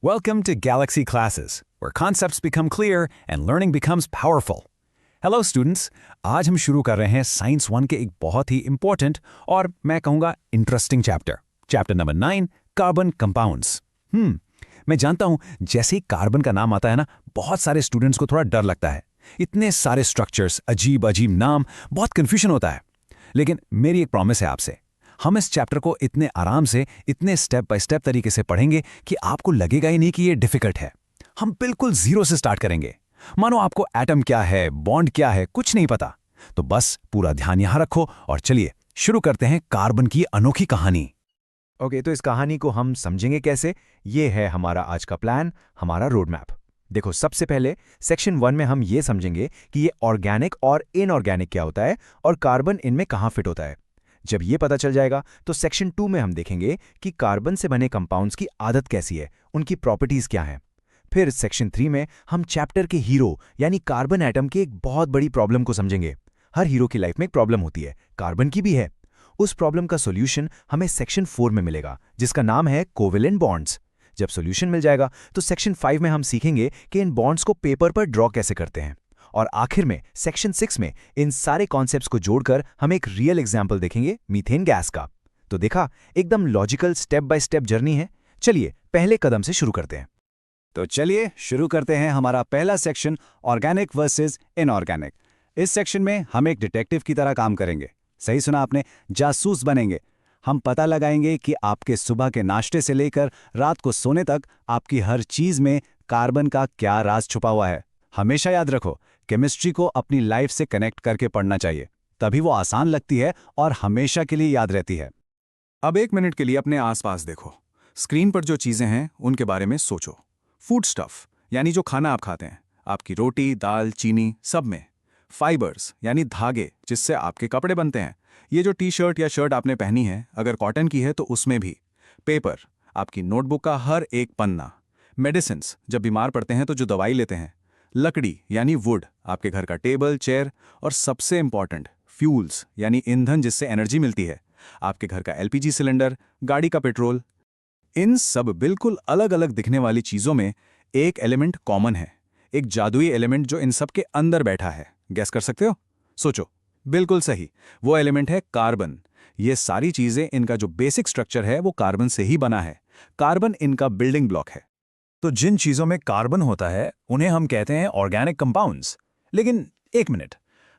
Welcome to Galaxy Classes, where concepts become clear and learning becomes powerful. Hello students, आज हम शुरू कर रहे हैं साइंस 1 के एक बहुत ही इंपॉर्टेंट और मैं कहूँगा interesting chapter number 9 carbon compounds. मैं जानता हूँ जैसे ही कार्बन का नाम आता है ना, बहुत सारे स्टूडेंट्स को थोड़ा डर लगता है। इतने सारे स्ट्रक्चर्स, अजीब अजीब नाम, बहुत कन्फ्यूजन होता है। लेकिन मेरी एक प्रॉमिस है आपसे, हम इस चैप्टर को इतने आराम से, इतने स्टेप बाय स्टेप तरीके से पढ़ेंगे कि आपको लगेगा ही नहीं कि ये डिफिकल्ट है। हम बिल्कुल जीरो से स्टार्ट करेंगे। मानो आपको एटम क्या है, बॉन्ड क्या है, कुछ नहीं पता। तो बस पूरा ध्यान यहां रखो और चलिए शुरू करते हैं कार्बन की अनोखी कहानी। ओके, तो इस कहानी को हम समझेंगे कैसे? ये है हमारा आज का प्लान, हमारा रोड मैप। देखो, सबसे पहले सेक्शन 1 में हम ये समझेंगे कि ये ऑर्गेनिक और इनऑर्गेनिक क्या होता है और कार्बन इनमें कहाँ फिट होता है। जब ये पता चल जाएगा तो सेक्शन 2 में हम देखेंगे कि कार्बन से बने कंपाउंड्स की आदत कैसी है, उनकी प्रॉपर्टीज क्या हैं। फिर सेक्शन 3 में हम चैप्टर के हीरो यानी कार्बन एटम की एक बहुत बड़ी प्रॉब्लम को समझेंगे। हर हीरो की लाइफ में एक प्रॉब्लम होती है, कार्बन की भी है। उस प्रॉब्लम का सॉल्यूशन हमें सेक्शन 4 में मिलेगा, जिसका नाम है कोवेलेंट बॉन्ड्स। जब सॉल्यूशन मिल जाएगा तो सेक्शन 5 में हम सीखेंगे कि इन बॉन्ड्स को पेपर पर ड्रॉ कैसे करते हैं। और आखिर में सेक्शन 6 में इन सारे कॉन्सेप्ट्स को जोड़कर हम एक रियल एग्जाम्पल देखेंगे मीथेन गैस का। तो देखा, एकदम logical step by step journey है। चलिए पहले कदम से शुरू करते हैं। तो चलिए शुरू करते हैं हमारा पहला सेक्शन, ऑर्गेनिक वर्सेस इनऑर्गेनिक। इस सेक्शन में हम एक डिटेक्टिव की तरह काम करेंगे। सही सुना आपने, जासूस बनेंगे। हम पता लगाएंगे कि आपके सुबह के नाश्ते से लेकर रात को सोने तक आपकी हर चीज में कार्बन का क्या राज छुपा हुआ है। हमेशा याद रखो, केमिस्ट्री को अपनी लाइफ से कनेक्ट करके पढ़ना चाहिए, तभी वो आसान लगती है और हमेशा के लिए याद रहती है। अब 1 मिनट के लिए अपने आसपास देखो। स्क्रीन पर जो चीजें हैं उनके बारे में सोचो। फूड स्टफ यानी जो खाना आप खाते हैं, आपकी रोटी, दाल, चीनी, सब में। फाइबर्स यानी धागे जिससे आपके कपड़े बनते हैं। ये जो टी शर्ट या शर्ट आपने पहनी है, अगर कॉटन की है तो उसमें भी। पेपर, आपकी नोटबुक का हर एक पन्ना। मेडिसिन्स, जब बीमार पड़ते हैं तो जो दवाई लेते हैं। लकड़ी यानी वुड, आपके घर का टेबल, चेयर। और सबसे इंपॉर्टेंट, फ्यूल्स यानी ईंधन जिससे एनर्जी मिलती है। आपके घर का एलपीजी सिलेंडर, गाड़ी का पेट्रोल। इन सब बिल्कुल अलग अलग दिखने वाली चीजों में एक एलिमेंट कॉमन है, एक जादुई एलिमेंट जो इन सब के अंदर बैठा है। गैस कर सकते हो? सोचो। बिल्कुल सही, वो एलिमेंट है कार्बन। ये सारी चीजें, इनका जो बेसिक स्ट्रक्चर है वो कार्बन से ही बना है। कार्बन इनका बिल्डिंग ब्लॉक है। तो जिन चीजों में कार्बन होता है उन्हें हम कहते हैं ऑर्गेनिक कंपाउंड्स। लेकिन एक मिनट,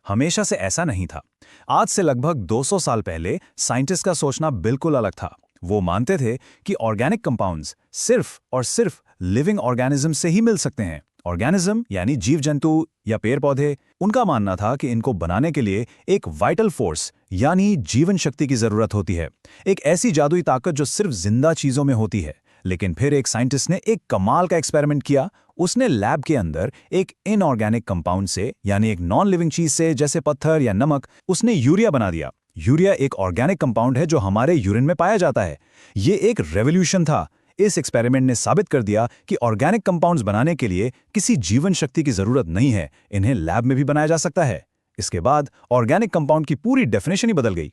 हमेशा से ऐसा नहीं था। आज से लगभग 200 साल पहले साइंटिस्ट का सोचना बिल्कुल अलग था। वो मानते थे कि ऑर्गेनिक कंपाउंड्स सिर्फ और सिर्फ लिविंग ऑर्गेनिज्म से ही मिल सकते हैं। ऑर्गेनिज्म यानी जीव जंतु या पेड़ पौधे। उनका मानना था कि इनको बनाने के लिए एक वाइटल फोर्स यानी जीवन शक्ति की जरूरत होती है, एक ऐसी जादुई ताकत जो सिर्फ जिंदा चीजों में होती है। लेकिन फिर एक साइंटिस्ट ने एक कमाल का एक्सपेरिमेंट किया। उसने लैब के अंदर एक इनऑर्गेनिक कंपाउंड से, यानी एक नॉन लिविंग चीज से, जैसे पत्थर या नमक, उसने यूरिया बना दिया। यूरिया एक ऑर्गेनिक कंपाउंड है जो हमारे यूरिन में पाया जाता है। ये एक रेवोल्यूशन था। इस एक्सपेरिमेंट ने साबित कर दिया कि ऑर्गेनिक कंपाउंड्स बनाने के लिए किसी जीवन शक्ति की जरूरत नहीं है, इन्हें लैब में भी बनाया जा सकता है। इसके बाद ऑर्गेनिक कंपाउंड की पूरी डेफिनेशन ही बदल गई।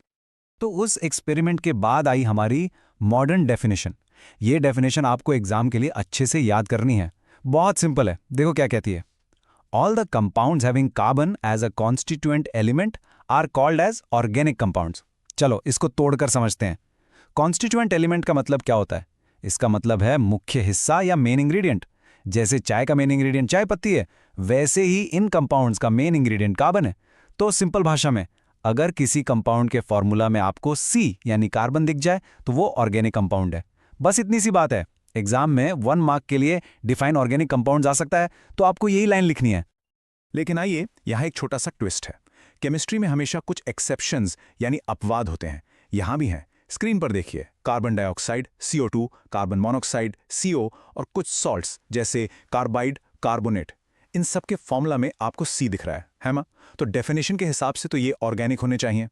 तो उस एक्सपेरिमेंट के बाद आई हमारी मॉडर्न डेफिनेशन। ये डेफिनेशन आपको एग्जाम के लिए अच्छे से याद करनी है। बहुत सिंपल है, देखो क्या कहती है। All the compounds having carbon as a constituent element are called as organic compounds. चलो इसको तोड़कर समझते हैं। कॉन्स्टिट्यूएंट एलिमेंट का मतलब क्या होता है? इसका मतलब है मुख्य हिस्सा या मेन इंग्रेडिएंट। जैसे चाय का मेन इंग्रेडिएंट चाय पत्ती है, वैसे ही इन कंपाउंड्स का मेन इंग्रेडिएंट कार्बन है। तो सिंपल भाषा में, अगर किसी कंपाउंड के फॉर्मूला में आपको सी यानी कार्बन दिख जाए तो वो ऑर्गेनिक कंपाउंड है। बस इतनी सी बात है। एग्जाम में 1 मार्क के लिए डिफाइन ऑर्गेनिक कंपाउंड्स आ सकता है, तो आपको यही लाइन लिखनी है। लेकिन आइए, यहाँ एक छोटा सा ट्विस्ट है। केमिस्ट्री में हमेशा कुछ एक्सेप्शंस यानी अपवाद होते हैं। यहाँ भी हैं। स्क्रीन पर देखिए, carbon dioxide CO2, carbon monoxide CO और कुछ सॉल्ट्स जैसे कार्बाइड, कार्बोनेट। इन सब के फॉर्मूला में आपको C दिख रहा है ना? तो डेफिनेशन के हिसाब से तो ये ऑर्गेनिक होने चाहिए,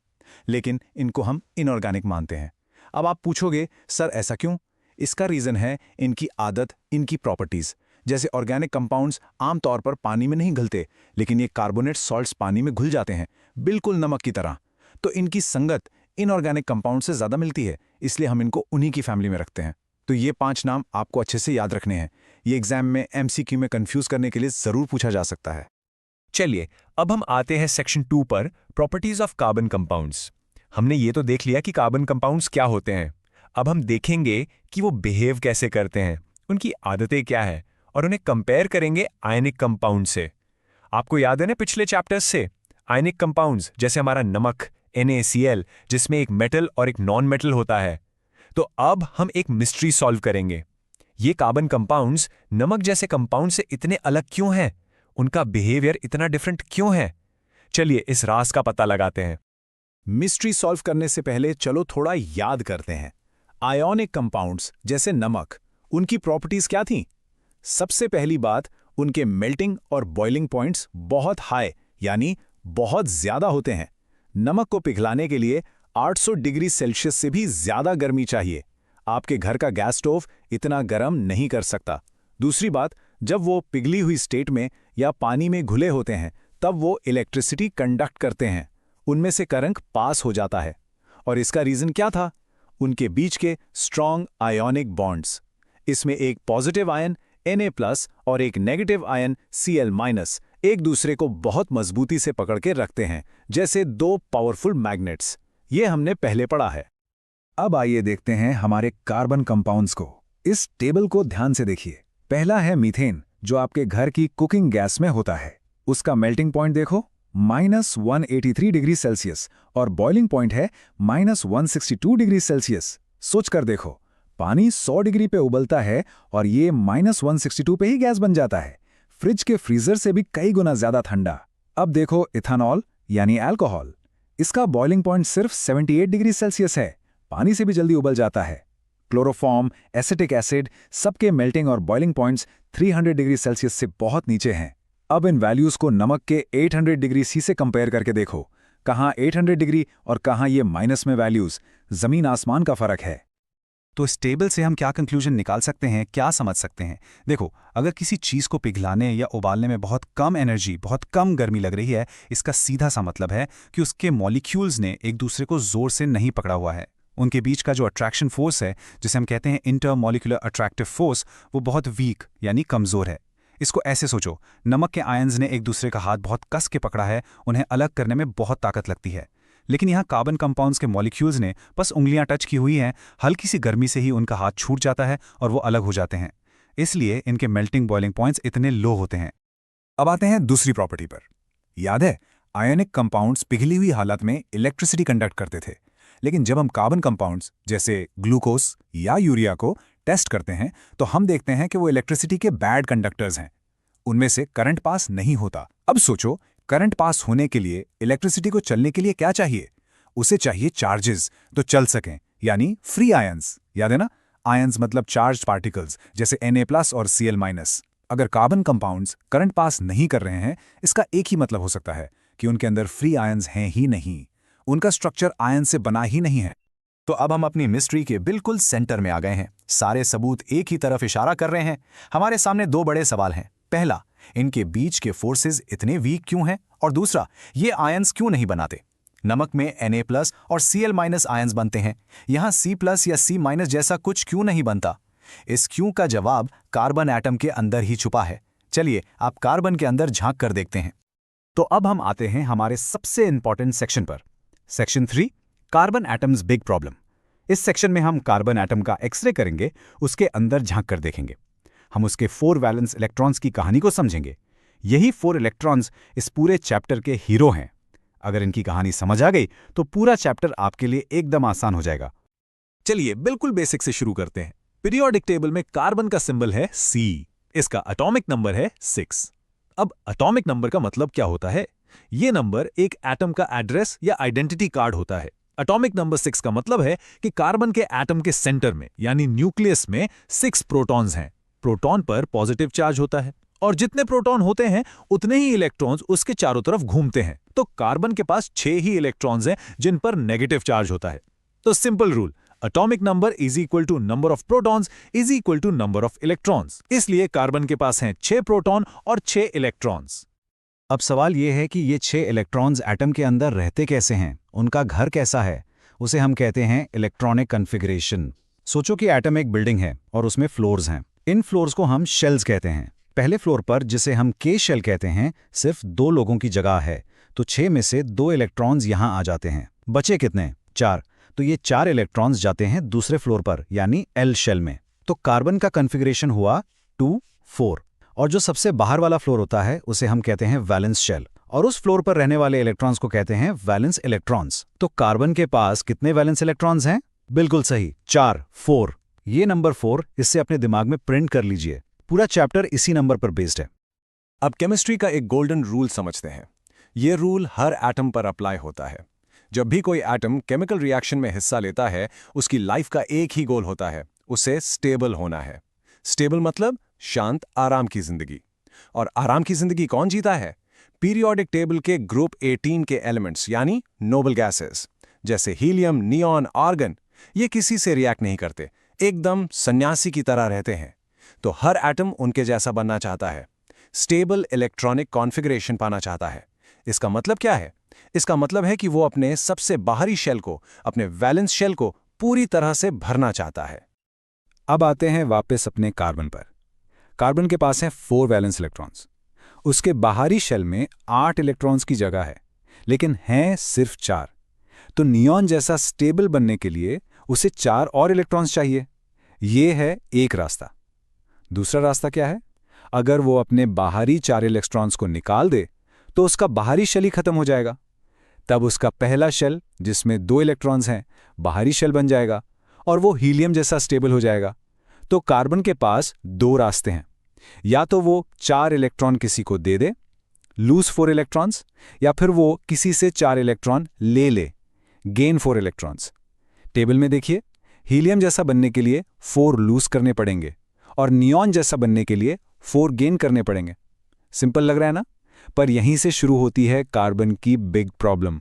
लेकिन इनको हम इनऑर्गेनिक मानते हैं। अब आप पूछोगे, सर ऐसा क्यों? इसका रीजन है इनकी आदत, इनकी प्रॉपर्टीज। जैसे ऑर्गेनिक कंपाउंड्स आमतौर पर पानी में नहीं घुलते, लेकिन ये कार्बोनेट सॉल्ट्स पानी में घुल जाते हैं, बिल्कुल नमक की तरह। तो इनकी संगत इनऑर्गेनिक कंपाउंड से ज्यादा मिलती है, इसलिए हम इनको उन्हीं की फैमिली में रखते हैं। तो ये 5 नाम आपको अच्छे से याद रखने हैं। ये एग्जाम में एमसीक्यू में कंफ्यूज करने के लिए जरूर पूछा जा सकता है। चलिए अब हम आते हैं सेक्शन 2 पर, प्रॉपर्टीज ऑफ कार्बन कंपाउंड्स। हमने ये तो देख लिया कि कार्बन कंपाउंड्स क्या होते हैं। अब हम देखेंगे कि वो बिहेव कैसे करते हैं, उनकी आदतें क्या है, और उन्हें कंपेयर करेंगे आयनिक कंपाउंड से। आपको याद है ना पिछले चैप्टर्स से, आयनिक कंपाउंड्स जैसे हमारा नमक NaCl, जिसमें एक मेटल और एक नॉन मेटल होता है। तो अब हम एक मिस्ट्री सॉल्व करेंगे। ये कार्बन कंपाउंड्स नमक जैसे कंपाउंड से इतने अलग क्यों हैं? उनका बिहेवियर इतना डिफरेंट क्यों है? चलिए इस राज का पता लगाते हैं। मिस्ट्री सॉल्व करने से पहले चलो थोड़ा याद करते हैं। आयोनिक कंपाउंड्स जैसे नमक, उनकी प्रॉपर्टीज क्या थीं? सबसे पहली बात, उनके मेल्टिंग और बॉइलिंग पॉइंट्स बहुत हाई यानी बहुत ज्यादा होते हैं। नमक को पिघलाने के लिए 800 डिग्री सेल्सियस से भी ज्यादा गर्मी चाहिए। आपके घर का गैस स्टोव इतना गर्म नहीं कर सकता। दूसरी बात, जब वो पिघली हुई स्टेट में या पानी में घुले होते हैं तब वो इलेक्ट्रिसिटी कंडक्ट करते हैं, उनमें से करंट पास हो जाता है। और इसका रीजन क्या था? उनके बीच के स्ट्रॉन्ग आयोनिक बॉन्ड्स। इसमें एक पॉजिटिव आयन Na+ और एक नेगेटिव आयन Cl- एक दूसरे को बहुत मजबूती से पकड़ के रखते हैं, जैसे दो पावरफुल मैग्नेट्स। ये हमने पहले पढ़ा है। अब आइए देखते हैं हमारे कार्बन कंपाउंड्स को। इस टेबल को ध्यान से देखिए। पहला है मीथेन, जो आपके घर की कुकिंग गैस में होता है। उसका मेल्टिंग पॉइंट देखो, -183 डिग्री सेल्सियस, और बॉइलिंग पॉइंट है -162 डिग्री सेल्सियस। सोचकर देखो, पानी 100 डिग्री पे उबलता है और ये -162 पे ही गैस बन जाता है। फ्रिज के फ्रीजर से भी कई गुना ज्यादा ठंडा। अब देखो इथेनॉल यानी अल्कोहल। इसका बॉइलिंग पॉइंट सिर्फ 78 डिग्री सेल्सियस है, पानी से भी जल्दी उबल जाता है। क्लोरोफॉर्म, एसिटिक एसिड, सबके मेल्टिंग और बॉइलिंग पॉइंट्स 300 डिग्री सेल्सियस से बहुत नीचे हैं। अब इन वैल्यूज को नमक के 800 डिग्री सी से कंपेयर करके देखो, कहाँ 800 डिग्री और कहाँ ये माइनस में वैल्यूज। जमीन आसमान का फर्क है। तो इस टेबल से हम क्या कंक्लूजन निकाल सकते हैं, क्या समझ सकते हैं? देखो, अगर किसी चीज़ को पिघलाने या उबालने में बहुत कम एनर्जी, बहुत कम गर्मी लग रही है, इसका सीधा सा मतलब है कि उसके मॉलिक्यूल्स ने एक दूसरे को जोर से नहीं पकड़ा हुआ है। उनके बीच का जो अट्रैक्शन फोर्स है, जिसे हम कहते हैं इंटरमॉलिक्यूलर अट्रैक्टिव फोर्स, वो बहुत वीक यानी कमज़ोर है। इसको ऐसे सोचो, नमक के आयंस ने एक दूसरे का हाथ बहुत कस के पकड़ा है, उन्हें अलग करने में बहुत ताकत लगती है। लेकिन यहाँ कार्बन कंपाउंड्स के मॉलिक्यूल्स ने बस उंगलियां टच की हुई हैं, हल्की सी गर्मी से ही उनका हाथ छूट जाता है और वो अलग हो जाते हैं। इसलिए इनके मेल्टिंग बॉइलिंग पॉइंट्स इतने लो होते हैं। अब आते हैं दूसरी प्रॉपर्टी पर। याद है, आयोनिक कंपाउंड्स पिघली हुई हालत में इलेक्ट्रिसिटी कंडक्ट करते थे, लेकिन जब हम कार्बन कंपाउंड्स जैसे ग्लूकोज या यूरिया को टेस्ट करते हैं तो हम देखते हैं कि वो इलेक्ट्रिसिटी के बैड कंडक्टर्स हैं। उनमें से करंट पास नहीं होता। अब सोचो, करंट पास होने के लिए इलेक्ट्रिसिटी को चलने के लिए क्या चाहिए? उसे चाहिए चार्जेस तो चल सकें, यानी फ्री आयंस। याद है ना, आयंस मतलब चार्ज पार्टिकल्स जैसे Na+ और Cl-। अगर कार्बन कंपाउंड्स करंट पास नहीं कर रहे हैं, इसका एक ही मतलब हो सकता है कि उनके अंदर फ्री आयंस हैं ही नहीं, उनका स्ट्रक्चर आयन से बना ही नहीं है। तो अब हम अपनी मिस्ट्री के बिल्कुल सेंटर में आ गए हैं। सारे सबूत एक ही तरफ इशारा कर रहे हैं। हमारे सामने दो बड़े सवाल हैं। पहला, इनके बीच के फोर्सेस इतने वीक क्यों हैं? और दूसरा, ये आयंस क्यों नहीं बनाते? नमक में Na+ और Cl- आयंस बनते हैं, यहाँ C+ या C- जैसा कुछ क्यों नहीं बनता? इस क्यों का जवाब कार्बन एटम के अंदर ही छुपा है। चलिए आप कार्बन के अंदर झांक कर देखते हैं। तो अब हम आते हैं हमारे सबसे इंपॉर्टेंट सेक्शन पर। Section 3, carbon atoms big problem. इस सेक्शन में हम कार्बन एटम का एक्सरे करेंगे, उसके अंदर झांक कर देखेंगे। हम उसके 4 वैलेंस इलेक्ट्रॉन्स की कहानी को समझेंगे। यही 4 इलेक्ट्रॉन्स इस पूरे चैप्टर के हीरो हैं। अगर इनकी कहानी समझ आ गई तो पूरा चैप्टर आपके लिए एकदम आसान हो जाएगा। चलिए बिल्कुल बेसिक से शुरू करते हैं। पीरियोडिक टेबल में कार्बन का सिंबल है C। इसका एटॉमिक नंबर है 6। अब एटॉमिक नंबर का मतलब क्या होता है? ये नंबर एक एटम का एड्रेस या आइडेंटिटी कार्ड होता है। एटॉमिक नंबर 6 का मतलब है कि कार्बन के एटम के सेंटर में यानी न्यूक्लियस में 6 प्रोटॉन्स हैं। प्रोटॉन पर पॉजिटिव चार्ज होता है और जितने प्रोटॉन होते हैं उतने ही इलेक्ट्रॉन्स उसके चारों तरफ घूमते हैं। तो कार्बन के पास 6 ही इलेक्ट्रॉन्स हैं जिन पर नेगेटिव चार्ज होता है। तो simple rule, atomic number is equal to number of protons is equal to number of electrons. इसलिए कार्बन के पास हैं 6 प्रोटॉन और 6 इलेक्ट्रॉन्स। अब सवाल यह है कि ये 6 इलेक्ट्रॉन्स एटम के अंदर रहते कैसे हैं, उनका घर कैसा है? उसे हम कहते हैं इलेक्ट्रॉनिक कॉन्फ़िगरेशन। सोचो कि एटम एक बिल्डिंग है और उसमें फ्लोर्स हैं। इन फ्लोर्स को हम शेल्स कहते हैं। पहले फ्लोर पर, जिसे हम के शेल कहते हैं, सिर्फ 2 लोगों की जगह है, तो 6 में से 2 इलेक्ट्रॉन्स यहां आ जाते हैं। बचे कितने? 4। तो ये 4 इलेक्ट्रॉन्स जाते हैं दूसरे फ्लोर पर, यानी एल शेल में। तो कार्बन का कॉन्फ़िगरेशन हुआ 2, 4। और जो सबसे बाहर वाला फ्लोर होता है उसे हम कहते हैं वैलेंस शेल, और उस फ्लोर पर रहने वाले इलेक्ट्रॉन्स को कहते हैं वैलेंस इलेक्ट्रॉन्स। तो कार्बन के पास कितने वैलेंस इलेक्ट्रॉन्स हैं? बिल्कुल सही, 4, 4। ये नंबर 4 इससे अपने दिमाग में प्रिंट कर लीजिए। पूरा चैप्टर इसी नंबर पर बेस्ड है। अब केमिस्ट्री का एक गोल्डन रूल समझते हैं। ये रूल हर एटम पर अप्लाई होता है। जब भी कोई एटम केमिकल रिएक्शन में हिस्सा लेता है, उसकी लाइफ का एक ही गोल होता है, उसे स्टेबल होना है। स्टेबल मतलब शांत, आराम की जिंदगी। और आराम की जिंदगी कौन जीता है? पीरियोडिक टेबल के ग्रुप 18 के एलिमेंट्स, यानी नोबल गैसेस, जैसे हीलियम, नियॉन, आर्गन। ये किसी से रिएक्ट नहीं करते, एकदम सन्यासी की तरह रहते हैं। तो हर एटम उनके जैसा बनना चाहता है, स्टेबल इलेक्ट्रॉनिक कॉन्फ़िगरेशन पाना चाहता है। इसका मतलब क्या है? इसका मतलब है कि वो अपने सबसे बाहरी शेल को, अपने वैलेंस शेल को पूरी तरह से भरना चाहता है। अब आते हैं वापस अपने कार्बन पर। कार्बन के पास है 4 वैलेंस इलेक्ट्रॉन्स। उसके बाहरी शेल में 8 इलेक्ट्रॉन्स की जगह है, लेकिन हैं सिर्फ 4। तो नियॉन जैसा स्टेबल बनने के लिए उसे 4 और इलेक्ट्रॉन्स चाहिए। ये है एक रास्ता। दूसरा रास्ता क्या है? अगर वो अपने बाहरी 4 इलेक्ट्रॉन्स को निकाल दे तो उसका बाहरी शेल ही खत्म हो जाएगा। तब उसका पहला शेल, जिसमें 2 इलेक्ट्रॉन्स हैं, बाहरी शेल बन जाएगा और वो हीलियम जैसा स्टेबल हो जाएगा। तो कार्बन के पास 2 रास्ते हैं। या तो वो 4 इलेक्ट्रॉन किसी को दे दे, लूज 4 इलेक्ट्रॉन्स, या फिर वो किसी से 4 इलेक्ट्रॉन ले, गेन 4 इलेक्ट्रॉन्स। टेबल में देखिए, हीलियम जैसा बनने के लिए 4 लूज करने पड़ेंगे और नियॉन जैसा बनने के लिए 4 गेन करने पड़ेंगे। सिंपल लग रहा है ना? पर यहीं से शुरू होती है कार्बन की बिग प्रॉब्लम।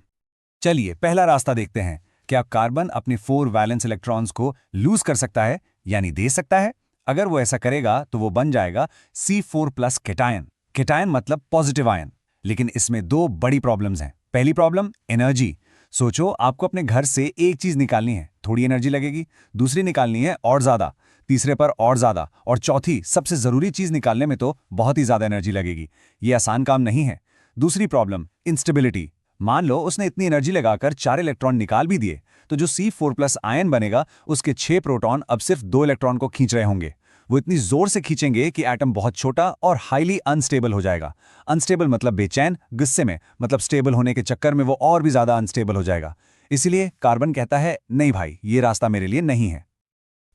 चलिए पहला रास्ता देखते हैं। क्या कार्बन अपने 4 वैलेंस इलेक्ट्रॉन्स को लूज कर सकता है, यानी दे सकता है? अगर वो ऐसा करेगा तो वो बन जाएगा C4+ केटायन। केटायन मतलब पॉजिटिव आयन। लेकिन इसमें 2 बड़ी प्रॉब्लम्स हैं। पहली प्रॉब्लम, एनर्जी। सोचो, आपको अपने घर से एक चीज निकालनी है, थोड़ी एनर्जी लगेगी। दूसरी निकालनी है और ज्यादा, तीसरे पर और ज्यादा, और चौथी सबसे जरूरी चीज निकालने में तो बहुत ही ज्यादा एनर्जी लगेगी। ये आसान काम नहीं है। दूसरी प्रॉब्लम, इंस्टेबिलिटी। मान लो उसने इतनी एनर्जी लगाकर 4 इलेक्ट्रॉन निकाल भी दिए, तो जो C4+ आयन बनेगा, उसके 6 प्रोटॉन अब सिर्फ 2 इलेक्ट्रॉन को खींच रहे होंगे। वो इतनी जोर से खींचेंगे कि एटम बहुत छोटा और हाईली अनस्टेबल हो जाएगा। अनस्टेबल मतलब बेचैन, गुस्से में मतलब स्टेबल होने के चक्कर में वो और भी ज्यादा अनस्टेबल हो जाएगा। इसीलिए कार्बन कहता है, नहीं भाई, ये रास्ता मेरे लिए नहीं है।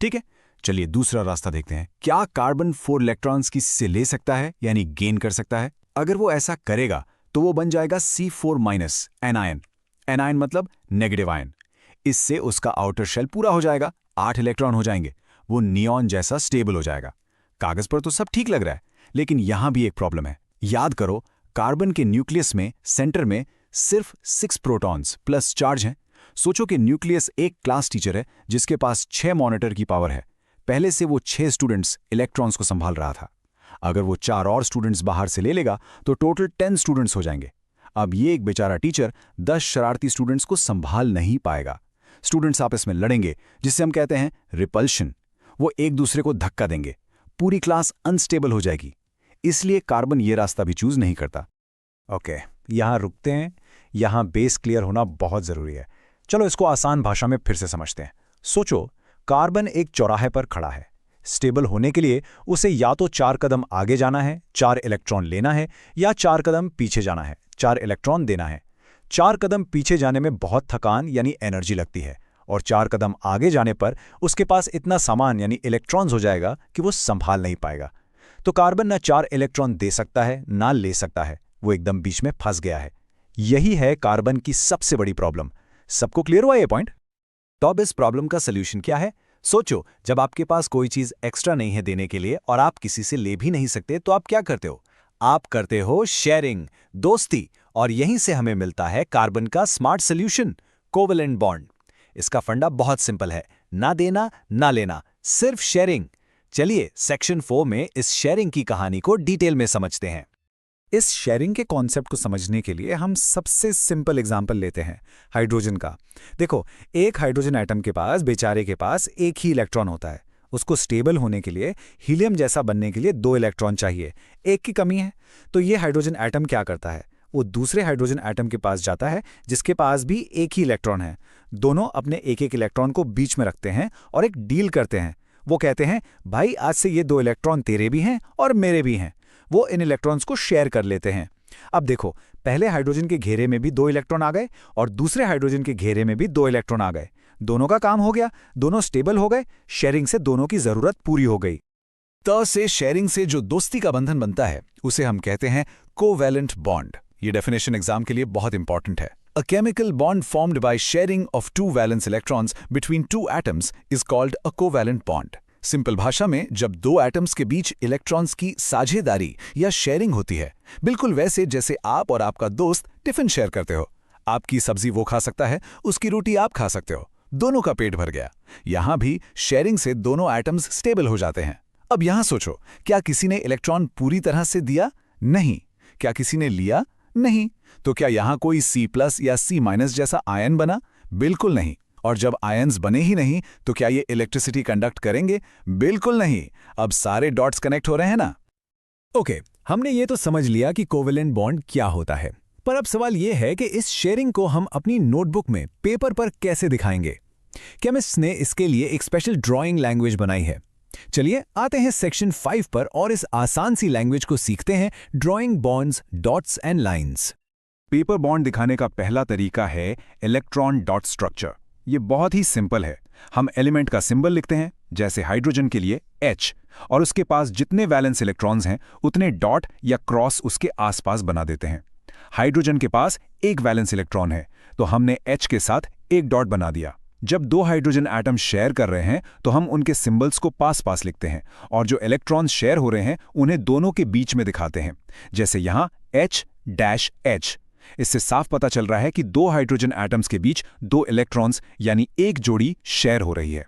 ठीक है, चलिए दूसरा रास्ता देखते हैं। क्या कार्बन 4 इलेक्ट्रॉन्स किसी से ले सकता है, यानी गेन कर सकता है? अगर वो ऐसा करेगा तो वो बन जाएगा C4- एनायन। एनायन मतलब नेगेटिव आयन। इससे उसका आउटर शेल पूरा हो जाएगा, 8 इलेक्ट्रॉन हो जाएंगे। वो नियॉन जैसा स्टेबल हो जाएगा। कागज पर तो सब ठीक लग रहा है, लेकिन यहां भी एक प्रॉब्लम है। याद करो, कार्बन के न्यूक्लियस में सेंटर में सिर्फ 6 प्रोटॉन्स प्लस चार्ज हैं। सोचो कि न्यूक्लियस एक क्लास टीचर है जिसके पास 6 मॉनिटर की पावर है। पहले से वो 6 स्टूडेंट्स इलेक्ट्रॉन्स को संभाल रहा था। अगर वो 4 और स्टूडेंट्स बाहर से ले लेगा तो टोटल 10 स्टूडेंट्स हो जाएंगे। अब ये एक बेचारा टीचर 10 शरारती स्टूडेंट्स को संभाल नहीं पाएगा। स्टूडेंट्स आपस में लड़ेंगे, जिससे हम कहते हैं रिपल्शन। वो एक दूसरे को धक्का देंगे, पूरी क्लास अनस्टेबल हो जाएगी। इसलिए कार्बन ये रास्ता भी चूज नहीं करता। ओके, यहां रुकते हैं। यहां बेस क्लियर होना बहुत जरूरी है। चलो इसको आसान भाषा में फिर से समझते हैं। सोचो, कार्बन एक चौराहे पर खड़ा है। स्टेबल होने के लिए उसे या तो 4 कदम आगे जाना है, 4 इलेक्ट्रॉन लेना है, या 4 कदम पीछे जाना है, 4 इलेक्ट्रॉन देना है। 4 कदम पीछे जाने में बहुत थकान यानी एनर्जी लगती है, और 4 कदम आगे जाने पर उसके पास इतना सामान यानी इलेक्ट्रॉन्स हो जाएगा कि वो संभाल नहीं पाएगा। तो कार्बन ना 4 इलेक्ट्रॉन दे सकता है ना ले सकता है, वो एकदम बीच में फंस गया है। यही है कार्बन की सबसे बड़ी प्रॉब्लम। सबको क्लियर हुआ ये पॉइंट? तो अब इस प्रॉब्लम का सॉल्यूशन क्या है? सोचो, जब आपके पास कोई चीज एक्स्ट्रा नहीं है देने के लिए और आप किसी से ले भी नहीं सकते, तो आप क्या करते हो? आप करते हो शेयरिंग, दोस्ती। और यहीं से हमें मिलता है कार्बन का स्मार्ट सॉल्यूशन, कोवेलेंट बॉन्ड। इसका फंडा बहुत सिंपल है, ना देना ना लेना, सिर्फ शेयरिंग। चलिए सेक्शन 4 में इस शेयरिंग की कहानी को डिटेल में समझते हैं। इस शेयरिंग के कॉन्सेप्ट को समझने के लिए हम सबसे सिंपल एग्जांपल लेते हैं, हाइड्रोजन का। देखो, एक हाइड्रोजन एटम के पास, बेचारे के पास एक ही इलेक्ट्रॉन होता है, उसको स्टेबल होने के लिए हीलियम जैसा बनने के लिए 2 इलेक्ट्रॉन चाहिए, एक की कमी है। तो ये हाइड्रोजन एटम क्या करता है, वो दूसरे हाइड्रोजन एटम के पास जाता है जिसके पास भी एक ही इलेक्ट्रॉन है। दोनों अपने एक एक इलेक्ट्रॉन को बीच में रखते हैं और एक डील करते हैं। वो कहते हैं, भाई आज से ये 2 इलेक्ट्रॉन तेरे भी हैं और मेरे भी हैं। वो इन इलेक्ट्रॉन्स को शेयर कर लेते हैं। अब देखो, पहले हाइड्रोजन के घेरे में भी 2 इलेक्ट्रॉन आ गए और दूसरे हाइड्रोजन के घेरे में भी 2 इलेक्ट्रॉन आ गए। दोनों का काम हो गया, दोनों स्टेबल हो गए, शेयरिंग से दोनों की जरूरत पूरी हो गई। त से शेयरिंग से जो दोस्ती का बंधन बनता है उसे हम कहते हैं कोवैलेंट बॉन्ड। ये डेफिनेशन एग्जाम के लिए बहुत इंपॉर्टेंट है। A chemical bond formed by sharing of 2 valence electrons between 2 atoms is called a covalent bond. Simple भाषा में जब 2 एटम्स के बीच इलेक्ट्रॉन्स की साझेदारी या शेयरिंग होती है, बिल्कुल वैसे जैसे आप और आपका दोस्त टिफिन शेयर करते हो। आपकी सब्जी वो खा सकता है, उसकी रोटी आप खा सकते हो, दोनों का पेट भर गया। यहां भी शेयरिंग से दोनों एटम्स स्टेबल हो जाते हैं। अब यहां सोचो, क्या किसी ने इलेक्ट्रॉन पूरी तरह से दिया? नहीं। क्या किसी ने लिया? नहीं। तो क्या यहां कोई C+ या C- जैसा आयन बना? बिल्कुल नहीं। और जब आयन्स बने ही नहीं तो क्या ये इलेक्ट्रिसिटी कंडक्ट करेंगे? बिल्कुल नहीं। अब सारे डॉट्स कनेक्ट हो रहे हैं ना? ओके, हमने ये तो समझ लिया कि कोवेलेंट बॉन्ड क्या होता है, पर अब सवाल ये है कि इस शेयरिंग को हम अपनी नोटबुक में पेपर पर कैसे दिखाएंगे। केमिस्ट्स ने इसके लिए एक स्पेशल ड्राइंग लैंग्वेज बनाई है। चलिए आते हैं सेक्शन 5 पर और इस आसान सी लैंग्वेज को सीखते हैं, drawing bonds, dots and lines. Paper bond दिखाने का पहला तरीका है इलेक्ट्रॉन डॉट स्ट्रक्चर। ये बहुत ही सिंपल है। हम एलिमेंट का सिंबल लिखते हैं, जैसे हाइड्रोजन के लिए H, और उसके पास जितने वैलेंस इलेक्ट्रॉन्स हैं उतने डॉट या क्रॉस उसके आसपास बना देते हैं। हाइड्रोजन के पास एक वैलेंस इलेक्ट्रॉन है तो हमने H के साथ एक डॉट बना दिया। जब 2 हाइड्रोजन एटम शेयर कर रहे हैं तो हम उनके सिंबल्स को पास पास लिखते हैं और जो इलेक्ट्रॉन्स शेयर हो रहे हैं उन्हें दोनों के बीच में दिखाते हैं, जैसे यहां H-H। इससे साफ पता चल रहा है कि 2 हाइड्रोजन एटम्स के बीच 2 इलेक्ट्रॉन्स यानी एक जोड़ी शेयर हो रही है।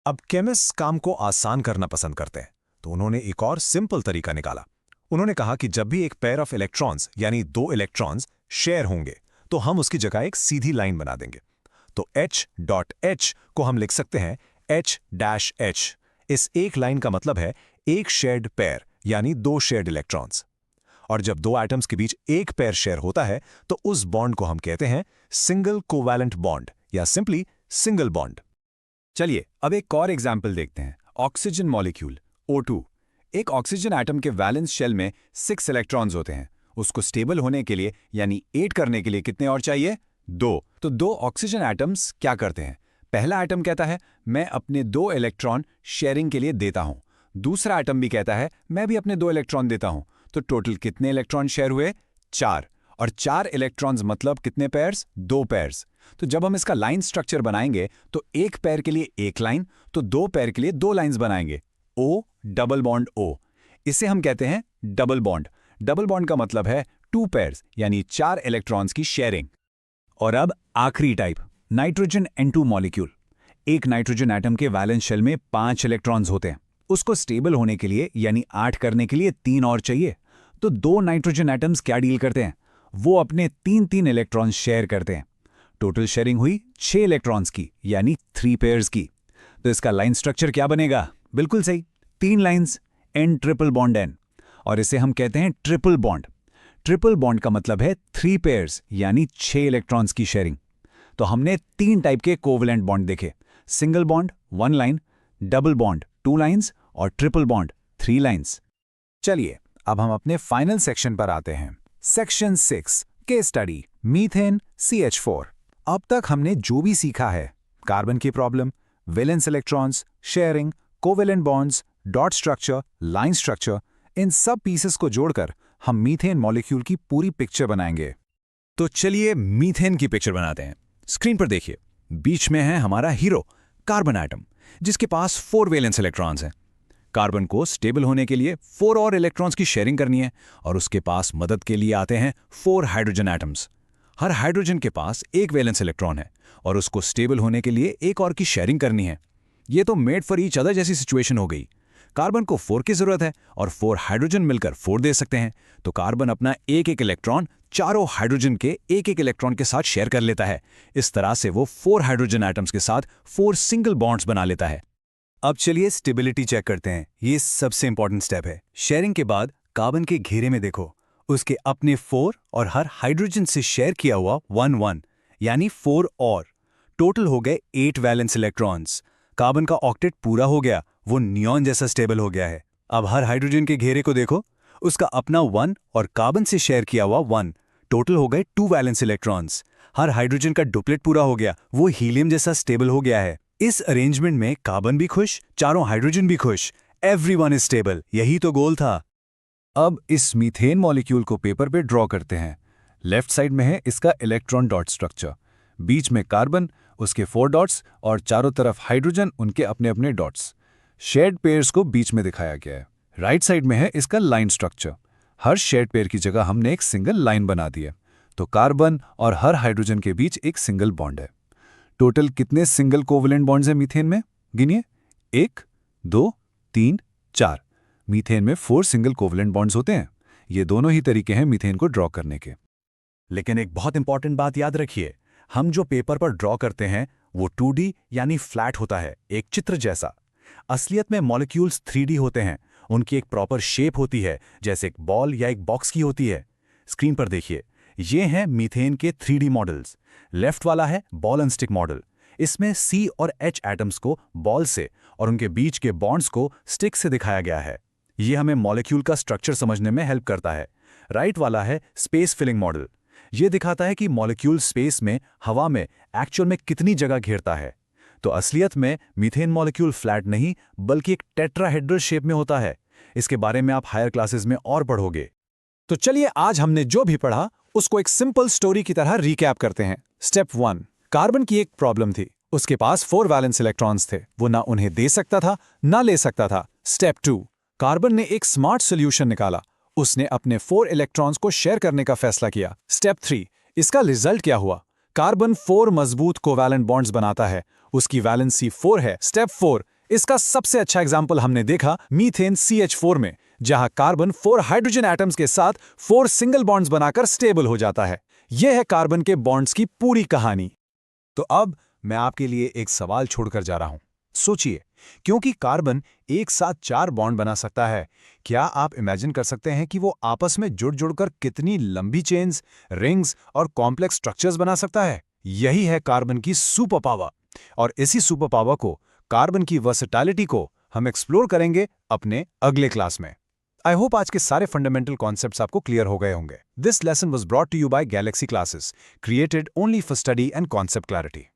अब केमिस्ट काम को आसान करना पसंद करते हैं, तो उन्होंने एक और सिंपल तरीका निकाला। उन्होंने कहा कि जब भी एक पेयर ऑफ इलेक्ट्रॉन्स यानी 2 इलेक्ट्रॉन्स शेयर होंगे तो हम उसकी जगह एक सीधी लाइन बना देंगे। तो H.H को हम लिख सकते हैं H-H। इस एक लाइन का मतलब है एक शेयर्ड पेयर यानी 2 शेयर्ड इलेक्ट्रॉन्स। और जब 2 एटम्स के बीच एक पेयर शेयर होता है तो उस बॉन्ड को हम कहते हैं सिंगल कोवैलेंट बॉन्ड या सिंपली सिंगल बॉन्ड। चलिए अब एक और एग्जाम्पल देखते हैं। Oxygen molecule O2। एक ऑक्सीजन एटम के वैलेंस शेल में 6 इलेक्ट्रॉन्स होते हैं। उसको स्टेबल होने के लिए यानी 8 करने के लिए कितने और चाहिए? 2। तो 2 ऑक्सीजन एटम्स क्या करते हैं? पहला एटम कहता है मैं अपने 2 इलेक्ट्रॉन शेयरिंग के लिए देता हूं। दूसरा एटम भी कहता है मैं भी अपने 2 इलेक्ट्रॉन देता हूं। तो टोटल कितने इलेक्ट्रॉन शेयर हुए? 4। और 4 इलेक्ट्रॉन्स मतलब कितने पेयर्स? 2 पेयर्स। तो जब हम इसका लाइन स्ट्रक्चर बनाएंगे तो एक पेयर के लिए एक लाइन, तो 2 पेयर के लिए 2 लाइंस बनाएंगे। O double bond O। इसे हम कहते हैं डबल बॉन्ड। डबल बॉन्ड का मतलब है 2 पेयर्स यानी 4 इलेक्ट्रॉन्स की शेयरिंग। और अब आखिरी टाइप, नाइट्रोजन N2 मॉलिक्यूल। एक नाइट्रोजन एटम के वैलेंस शेल में 5 इलेक्ट्रॉन्स होते हैं। उसको स्टेबल होने के लिए यानी 8 करने के लिए 3 और चाहिए। तो 2 नाइट्रोजन एटम्स क्या डील करते हैं? वो अपने 3-3 इलेक्ट्रॉन्स शेयर करते हैं। टोटल शेयरिंग हुई 6 इलेक्ट्रॉन्स की यानी 3 पेयर्स की। तो इसका लाइन स्ट्रक्चर क्या बनेगा? बिल्कुल सही, 3 lines, N triple bond N। और इसे हम कहते हैं ट्रिपल बॉन्ड। ट्रिपल बॉन्ड का मतलब है 3 पेयर्स यानी 6 इलेक्ट्रॉन्स की शेयरिंग। तो हमने 3 टाइप के कोवैलेंट बॉन्ड देखे, single bond 1 line, double bond 2 lines और ट्रिपल बॉन्ड 3 लाइंस। चलिए अब हम अपने फाइनल सेक्शन पर आते हैं। Section 6, case study, methane CH4। अब तक हमने जो भी सीखा है, कार्बन की problem, valence electrons, sharing, covalent bonds, dot structure, line structure, इन सब पीसेस को जोड़कर हम मीथेन मॉलिक्यूल की पूरी पिक्चर बनाएंगे। तो चलिए मीथेन की पिक्चर बनाते हैं। स्क्रीन पर देखिए, बीच में है हमारा हीरो कार्बन एटम, जिसके पास 4 वैलेंस इलेक्ट्रॉन्स हैं। कार्बन को स्टेबल होने के लिए 4 और इलेक्ट्रॉन्स की शेयरिंग करनी है और उसके पास मदद के लिए आते हैं 4 हाइड्रोजन एटम्स। हर हाइड्रोजन के पास एक वैलेंस इलेक्ट्रॉन है और उसको स्टेबल होने के लिए एक और की शेयरिंग करनी है। ये तो मेड फॉर ईच अदर जैसी सिचुएशन हो गई। कार्बन को 4 की जरूरत है और 4 हाइड्रोजन मिलकर 4 दे सकते हैं। तो कार्बन अपना एक एक इलेक्ट्रॉन चारों हाइड्रोजन के एक एक इलेक्ट्रॉन के साथ शेयर कर लेता है। इस तरह से वो 4 हाइड्रोजन एटम्स के साथ 4 सिंगल बॉन्ड्स बना लेता है। अब चलिए स्टेबिलिटी चेक करते हैं। ये सबसे इंपॉर्टेंट स्टेप है। शेयरिंग के बाद कार्बन के घेरे में देखो, उसके अपने 4 और हर हाइड्रोजन से शेयर किया हुआ 1 यानी 4 और टोटल हो गए 8 वैलेंस इलेक्ट्रॉन्स। कार्बन का ऑक्टेट पूरा हो गया, वो नियॉन जैसा स्टेबल हो गया है। अब हर हाइड्रोजन के घेरे को देखो, उसका अपना 1 और कार्बन से शेयर किया हुआ 1 टोटल हो गए 2 वैलेंस इलेक्ट्रॉन्स। हर हाइड्रोजन का डुप्लेट पूरा हो गया, वो हीलियम जैसा स्टेबल हो गया है। इस अरेंजमेंट में कार्बन भी खुश, चारों हाइड्रोजन भी खुश, एवरीवन इज स्टेबल। यही तो गोल था। अब इस मीथेन मॉलिक्यूल को पेपर पे ड्रॉ करते हैं। लेफ्ट साइड में है इसका इलेक्ट्रॉन डॉट स्ट्रक्चर, बीच में कार्बन, उसके 4 डॉट्स और चारों तरफ हाइड्रोजन, उनके अपने अपने डॉट्स। शेयर्ड पेयर्स को बीच में दिखाया गया है। राइट साइड में है इसका लाइन स्ट्रक्चर। हर शेयर्ड पेयर की जगह हमने एक सिंगल लाइन बना दी है, तो कार्बन और हर हाइड्रोजन के बीच एक सिंगल बॉन्ड है। टोटल कितने सिंगल कोवलेंट बॉन्ड्स हैं मीथेन में? गिनिए, 1, 2, 3, 4। मीथेन में 4 सिंगल कोवलेंट बॉन्ड्स होते हैं। ये दोनों ही तरीके हैं मीथेन को ड्रॉ करने के। लेकिन एक बहुत इंपॉर्टेंट बात याद रखिए, हम जो पेपर पर ड्रॉ करते हैं वो 2D यानी फ्लैट होता है, एक चित्र जैसा। असलियत में मॉलिक्यूल्स 3D होते हैं, उनकी एक प्रॉपर शेप होती है, जैसे एक बॉल या एक बॉक्स की होती है। स्क्रीन पर देखिए, ये हैं मीथेन के 3D मॉडल्स। लेफ्ट वाला है बॉल एंड स्टिक मॉडल। इसमें C और H एटम्स को बॉल से और उनके बीच के बॉन्ड्स को स्टिक से दिखाया गया है। ये हमें मॉलिक्यूल का स्ट्रक्चर समझने में हेल्प करता है। राइट वाला है स्पेस फिलिंग मॉडल। ये दिखाता है कि मॉलिक्यूल स्पेस में, हवा में एक्चुअल में कितनी जगह घेरता है। तो असलियत में मीथेन मॉलिक्यूल फ्लैट नहीं बल्कि एक टेट्राहेड्रल शेप में होता है। इसके बारे में आप हायर क्लासेस में और पढ़ोगे। तो चलिए आज हमने जो भी पढ़ा उसको एक सिंपल स्टोरी की तरह रिकैप करते हैं। स्टेप 1, कार्बन की एक प्रॉब्लम थी। उसके पास 4 वैलेंस इलेक्ट्रॉन्स थे, वो ना उन्हें दे सकता था ना ले सकता था। स्टेप 2, कार्बन ने एक स्मार्ट सोल्यूशन निकाला। उसने अपने 4 इलेक्ट्रॉन्स को शेयर करने का फैसला किया। स्टेप 3, इसका रिजल्ट क्या हुआ? कार्बन 4 मजबूत कोवैलेंट बॉन्ड्स बनाता है, उसकी वैलेंसी 4 है। स्टेप 4, इसका सबसे अच्छा एग्जाम्पल हमने देखा मीथेन CH4 में, जहां कार्बन 4 हाइड्रोजन एटम्स के साथ 4 सिंगल बॉन्ड्स बनाकर स्टेबल हो जाता है। यह है कार्बन के बॉन्ड्स की पूरी कहानी। तो अब मैं आपके लिए एक सवाल छोड़कर जा रहा हूं। सोचिए, क्योंकि कार्बन एक साथ 4 बॉन्ड बना सकता है, क्या आप इमेजिन कर सकते हैं कि वो आपस में जुड़ जुड़कर कितनी लंबी चेन्स, रिंग्स और कॉम्प्लेक्स स्ट्रक्चर्स बना सकता है? यही है कार्बन की सुपर पावर। और इसी सुपर पावर को, कार्बन की वर्सेटिलिटी को, हम एक्सप्लोर करेंगे अपने अगले क्लास में। आई होप आज के सारे फंडामेंटल कॉन्सेप्ट्स आपको क्लियर हो गए होंगे। This lesson was brought to you by Galaxy Classes, created only for study and concept clarity.